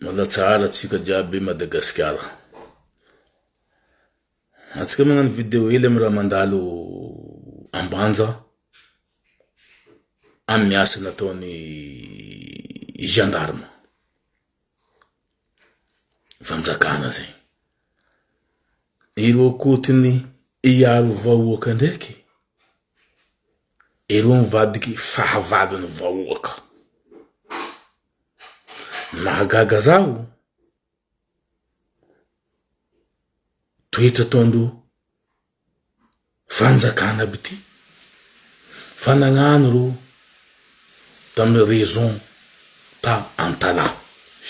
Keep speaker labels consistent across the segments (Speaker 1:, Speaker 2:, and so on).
Speaker 1: Malatsara tsika jiaby Madagasikara. Atsika magnano video hely am raha mandalo ambanja am miasa nataony gendarme. Fanjakana zay. Ireo kotiny iaro vahoaka ndraiky. Ireo mivadiky fahavadiny vahoaka. Mahagaga zao. Toetra toandro fanjakana biti. Fanagnano ro tamy raison ta antala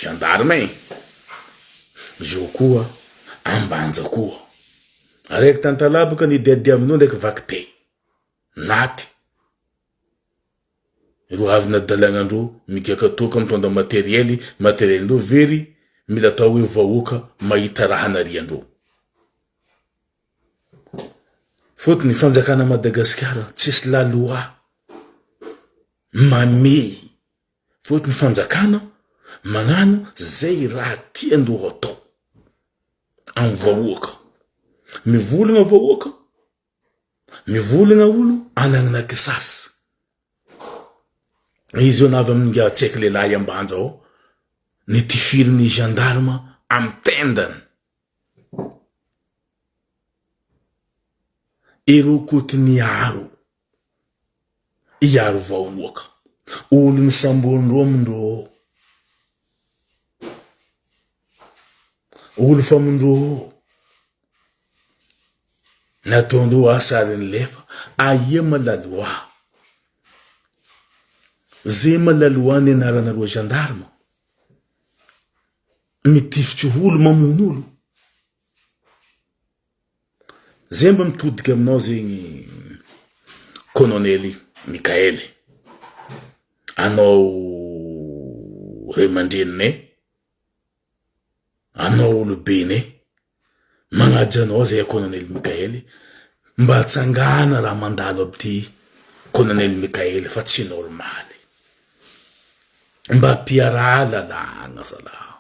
Speaker 1: gendarme. Jo koa ambanja koa. Araiky tantala boka ni diadiavinao ndraiky vakite. Naty. Iro avy nadalagnandro migaka toka mitondra materielindro very mila atao hoe vahoaka mahita raha nariandro. Fotony fanjakana Madagasikara tsisy la loi mamey. Fotony fanjakana magnano zay raha tiandro atao am vahoaka. Mivolagna vahoaka, mivolagna olo anagnana kisasy. Izy io navy amin'nga tsaiky lehilahy ambanja ao ny tifirin'ny gendarme am tendany. Ireo kotiny iaro vahoaka. Olo ny sambondro amindro. Olo famindro. Nataondro asariny lefa aia malaloa. Zay malaloa ny anaranareo gendarme. Mitifitry olo mamono olo. Zay mba mitodika aminao zegny Colonel Mikaely. Anao ray aman-dreninay. Anao olobenay. Magnaja anao zay Colonel Mikaely. Mba tsangana raha mandalo abty Colonel Mikaely fa tsy normaly. Mba piara lalagna zalahy.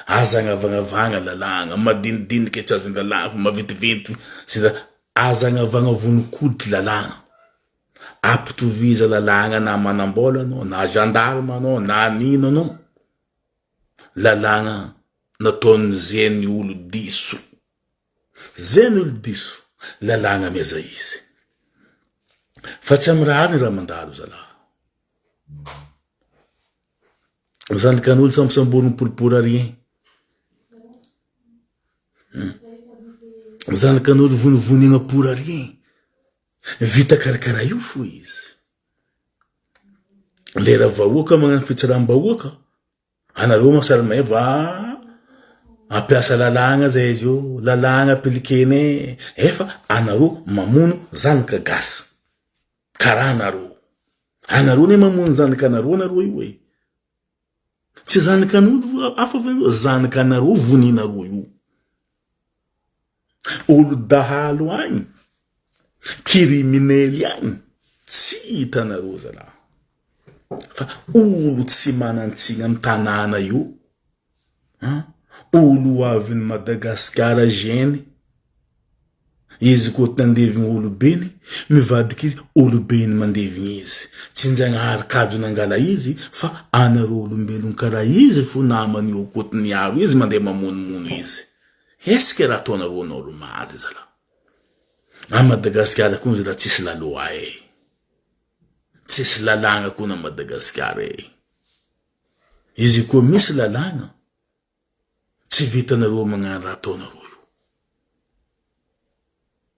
Speaker 1: Azanavagna lalagna, madinidiniky tsy azony lalagna, mavitivity, azanavagna vonikody lalagna. Apitoviza lalagna na manambola anao, na gendarme anao, na nino anao. Lalagna nataony zeny olo diso. Zeny olo diso, lalagna meza izy. Fa tsy amrahary raha mandalo zalahy. Zanakan'olo samsamborony poripora rien. Zanakan'olo vonivonigna pora rien. Vita karakara io fo izy. Lera vahoaka magnano fitsiraham-bahoaka. Anareo masary maeva ampiasa lalagna zay izy io. Lalagna pelikene. Efa anareo mamono zanaka gasy. Karaha anareo. Anareo ne mamono zanaka anareo anareo io e. Tsy zanakan'olo afa zanakanareo voninareo io. Olo dahalo agny. Kriminely agny. Tsy hitanareo zalahy. Fa olo tsy manantsigna am tanàna io. Olo avin'ny Madagasikara geny. Izy koa tandevigny olobeny, mivadiky izy, olobeny mandevigny izy. Tsinjagnahary kajo nangala izy, fa anareo olombelon karaha izy fo namany io kotiny aro izy mandeha mamonomono izy. Eske raha ataonareo normaly zala. A Madagasikara koa raha tsisy laloa e. Tsisy lalagna koa na Madagasikara e. Izy koa misy lalagna, tsy vitanareo magnano raha ataonareo io.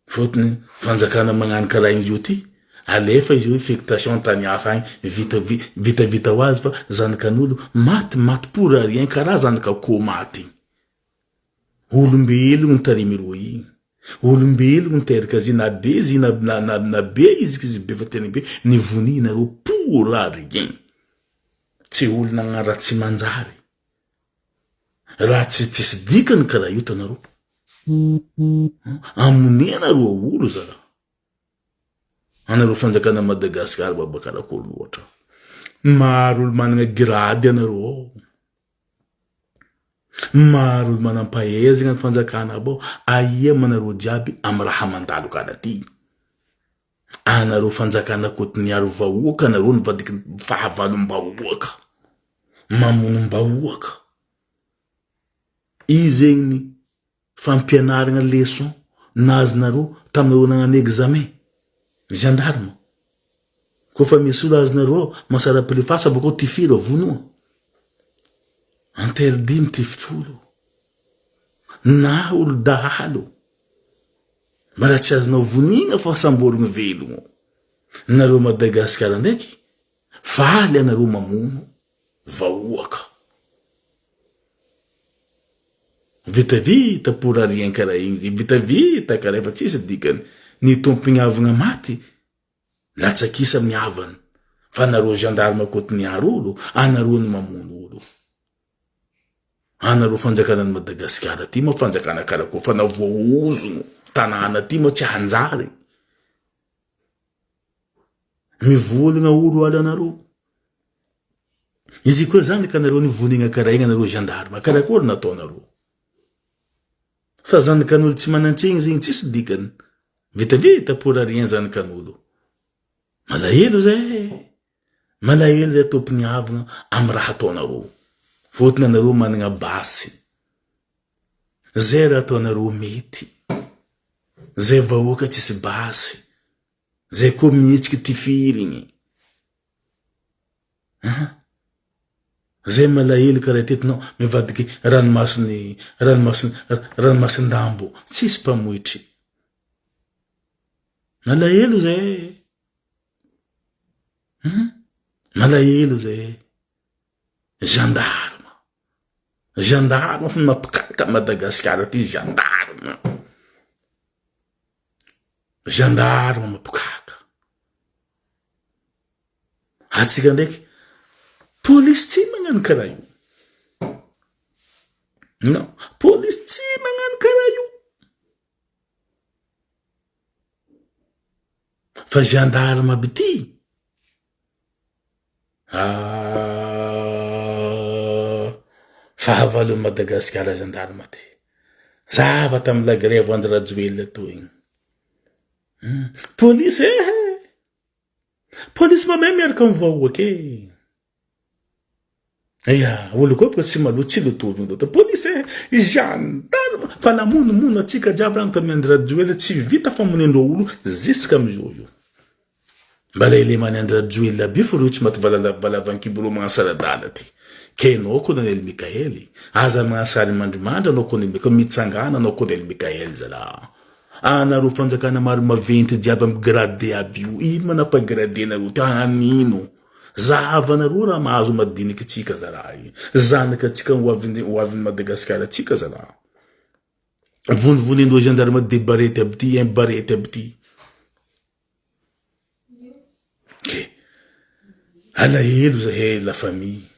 Speaker 1: Fotony fanjakana magnano karaha izy io ty, alefa izy io affectation tany hafa agny, vita ho azy fa zanakan'olo maty pora rien karaha zanaka ko maty. Olombelogno tarimiro igny. Olombelogno teraka azy na be izy na be izy be fa tena be ny voninareo pora rien. Tsy olo nagnano raha tsy manjary. Raha tsy dikany karaha io tanareo. Amonenareo olo zala. Anareo fanjakana Madagasikara babakara ko loatra. Maro olo manana grady anareo. maro manampahaizana ny fanjakana bao aia manareo jiaby amy raha mandalo karaty anareo fanjakana kotiniaro vahoaka anareo nivadiky fahavalom-bahoaka mamonom-bahoaka izegny fampianaragna leçon nazonareo taminareo nagnano examen gendarme kofa misy olo azonareo masara pelefasa bakao tifiro vonoa interdit mitifitsolo na olo dahalo mara tsy azonao vonina fa samborogny velogno nareo Madagasikara ndraiky faly anareo mamono vahoaka vitavita pour rien kara igny vitavita kara efa tsisy dikany ny tompignavagna maty latsakisa miavana fa nareo gendarme kotiniaro olo anareo ny mamono olo anareo fanjakana ny Madagasikara ty ma fanjakana karakô fa navoaozogno tanàna ty ma tsy hanjary mivolagna olo ala anareo izy koa zany ka anareo nivonigna kara igny anareo gendarme karakory nataonareo fa zanakan'olo tsy manantsegny zegny tsisy dikany vitavita pour rien zanakan'olo malahelo zay tompigniavagna amy raha ataonareo fotony anareo managna basy zay raha ataonareo mety zay vahoaka tsisy basy zay koa mihetsiky tifirigny zay malahelo karaha tetinao mivadiky ranomasindambo tsisy mpamoitry malahelo zay gendarme fa mampikaka Madagasikara ty gendarme mampikaka atsika ndraiky police tsy magnano kara io non police tsy magnano kara io fa gendarme aby ty fahavalon'ny Madagasikara gendarme ty zava tamy la grève andro rajoely to igny police mamay miaraka amy vahoaky olo koa baka tsy malo tsy lotovigny dota police gendarme fa namonomono atsika jiaby rano tamy andro rajoely tsy vita famonendreo olo jusqu'à amizao io mbala elemany andro rajoely aby fo reo tsy maty valavan-kibolo magnasaradala ty kenao Colonel Mikaely aza magnasary mandrimandry anao Colonel Mikaely mitsangana anao Colonel Mikaely zala anareo fanjakana maro maventy jiaby amy gradé aby io ino manapagradé nareo ty anino zahavanareo raha mahazo madiniky tsika zala zanaka atsika hoavin'ny Madagasikara tsika zala vonivonendreo gendarme de barety aby ty un barety aby ty alahelo zahay la famille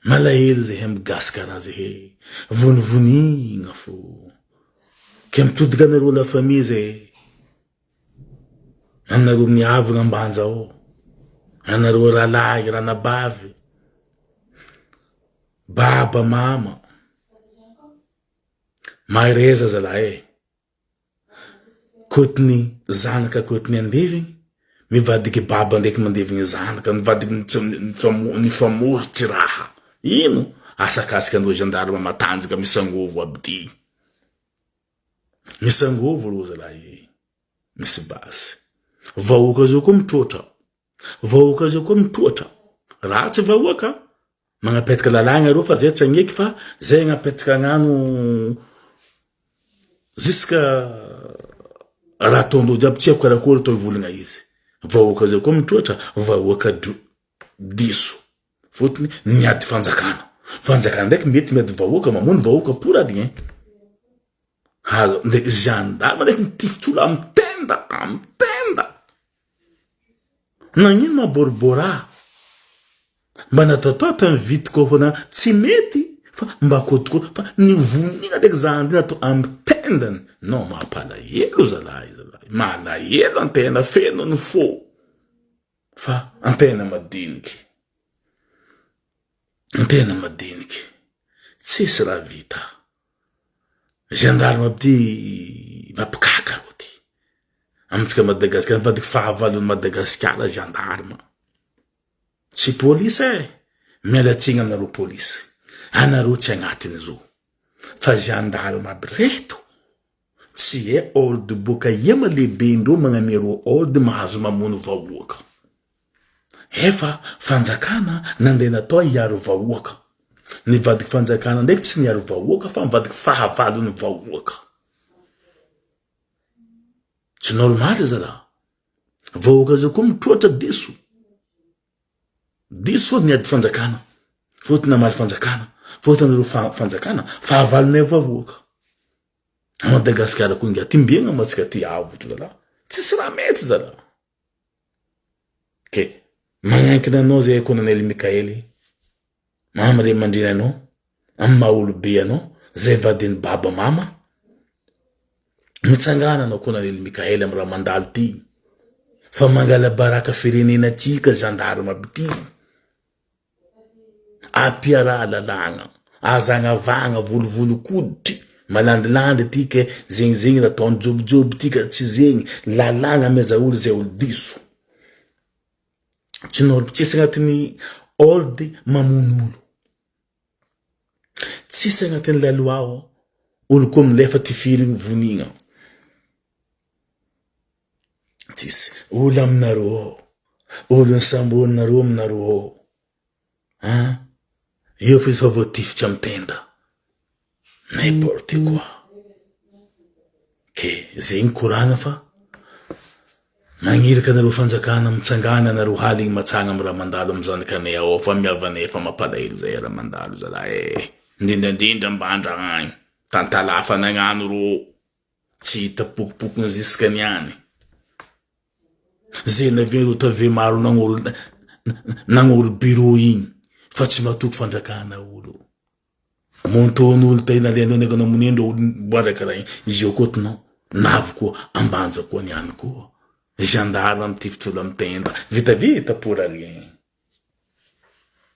Speaker 1: malahelo zahay amy gasy karaha zahay vonivonigna fo ke mitodika anareo la famille zay anareo miavagna ambanja ao anareo ralahy ranabavy baba mama mareza zala kotiny zanaka kotiny andevigny mivadiky baba ndraiky mandevigny zanaka mivadiky nifamorotry raha ino asakasika andreo gendarme matanjaka misangovo aby ty misangovo ro zala misy basy vahoaka zao koa mitroatra ratsy vahoaka magnapetaka lalagna reo fa zay tsy agneky fa zay agnapetaka agnano jusqu'à raha ataondreo jiaby tsy haiko karakory atao ivolagna izy vahoaka zao koa mitroatra vahoaka diso fotony miady fanjakana ndraiky mety miady vahoaka mamono vahoaka pour rien ndraiky gendarme ndraiky mitifitsolo amy tenda nagnino maboribora mba natatao tamy vity koa tsy mety fa mba kotikoti fa nivonigna ndraiky zandry atao amy tendany non mampalahelo zalahy malahelo antena feno ny fô fa antena madiniky tsisy raha vita. Gendarme abdy mapikaka roti. Amitsika Madagasikara mivadiky fahavalon'ny Madagasikara gendarme. Tsy polisy mialatsiny aminareo polisy. Anareo tsy agnatiny zo. Fa gendarme aby reto. Tsy ordre boka iema lehibe indreo magnamero ordre mahazo mamono vahoaka. Efa fanjakana nandeha natao hiaro vahoaka. Nivadiky fanjakana ndraiky tsy niaro vahoaka fa mivadiky fahavalon'ny vahoaka. Tsy normal zala. Vahoaka zao koa mitroatra diso. Diso fôtony niady fanjakana. Fôtony namaly fanjakana. Fôtony nireo fanjakana fahavalon'ny vahoaka. Madagasikara koa inga timbiagna matsika ty avotro zala. Tsisy raha mety zala. Ke magnankina anao zay Colonel Mikaely. Mamare mandrina anao. Amin'ny maha olobe anao. Zay vadiny baba mama. Mitsangana anao Colonel Mikaely amin'ny raha mandalo ty. Fa mangala baraka firenena tika gendarme aby ty. Apiara lalagna. Azagna volovolokoditry. Malandilandy tika zegny nataony jobijoby tika tsy zegny lalagna meza olo zay olo diso. Tsisy agnatiny ordre mamono olo. Tsisy agnatiny la loi olo koa milefa ty firiny vonigna. Tsisy olo aminareo olo nsamboninareo aminareo. Io fa izy fa voatifitra amin'ny tenda. N'importe quoi. Ke zegny koragna fa magniraka anareo fanjakana mitsangana anareo haligny matsagna amin'ny raha mandalo amin'ny zanakanay ao fa miavanay fa mampalahelo zay raha mandalo zala. Indrindrandrindra mbandra agny tantalafa nagnano ro tsy hita pokopokony ziska niany. Zay navero tave maro nagnolo bureau igny fa tsy matoko fandrakana olo. Montony olo taina le anao nagana monendro olo boara karaha izy io kotinao navo koa ambanja koa niany koa. Gendarme mitifitra olo amin'ny tenda vita pour rien.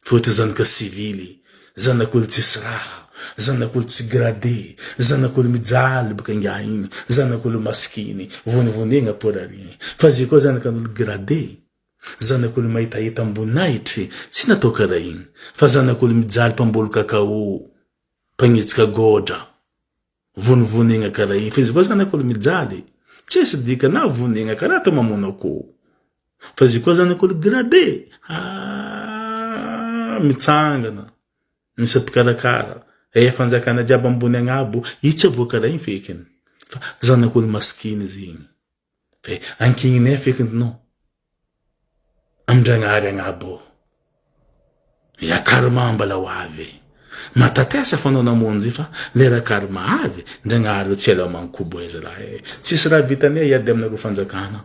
Speaker 1: Fôty zanaka civily, zanak'olo tsisy raha, zanak'olo tsy gradé, zanak'olo mijaly baka inga igny, zanak'olo maskiny, vonivonegna pour rien. Fa zay koa zanakan'olo gradé, zanak'olo mahitahita ambonahitry, tsy natao karaha igny. Fa zanak'olo mijaly mpambolo kakao, pagnitsika godra, vonivonegna karaha igny. Fa zay koa zanak'olo mijaly, tsisy dika na vonegna karaha atao mamono akoho. Fa zay koa zanak'olo gradé, mitsangana, misapikarakara. Fanjakana jiaby ambony agnabo, itsy avoakara igny fekiny. Fa zanak'olo maskiny zegny. Fe ankigniny fekiny no. Amdragnary agnabo. Ya karma mbala ho avy. Matatesa fa anao namonjy fa lera karma avy, ndragnary tsy ela mankobo e zala. Tsisy raha vitane iady aminareo fanjakana.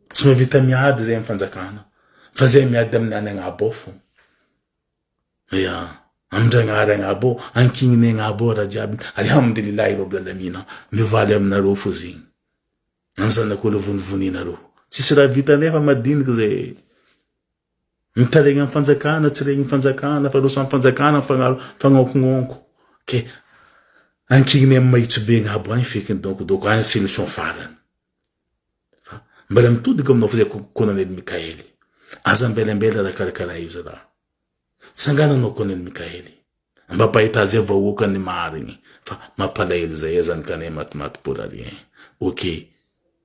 Speaker 1: Tsy mavita miady zay amin'ny fanjakana. Fa zay miady amin'ny any agnabo fo. Amdragnary agnabo, ankigniny agnabo raha jiaby. Alhamdulillah rabbil alamina. Mivaly aminareo fo zegny. Amzanak'olo vonivoninareo. Tsisy raha vitane fa madiniky zay. Mitaregna amin'ny fanjakana, tsy regny fanjakana, fa rosa amin'ny fanjakana fagnaokongonko. Ke ankigniny amin'ny mahitsobe agnabo agny fekiny donc agny solution farany. Fa mbala mitodika aminao fa zay Colonel Mikaely. Aza mbelambela raha karakaraha io zala. Sangana anao Colonel Mikaely. Mba pahita azy vahoaka ny marigny. Fa mampalahelo zay zanakanay matimaty pour rien. Ok.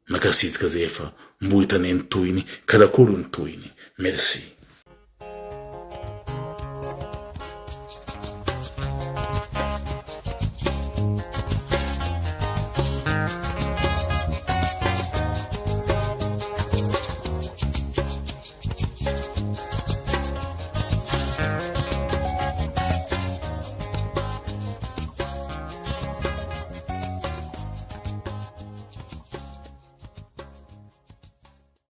Speaker 1: Makasitrika zay fa mbo hitanay ny tohiny, karakory ny tohiny. Merci.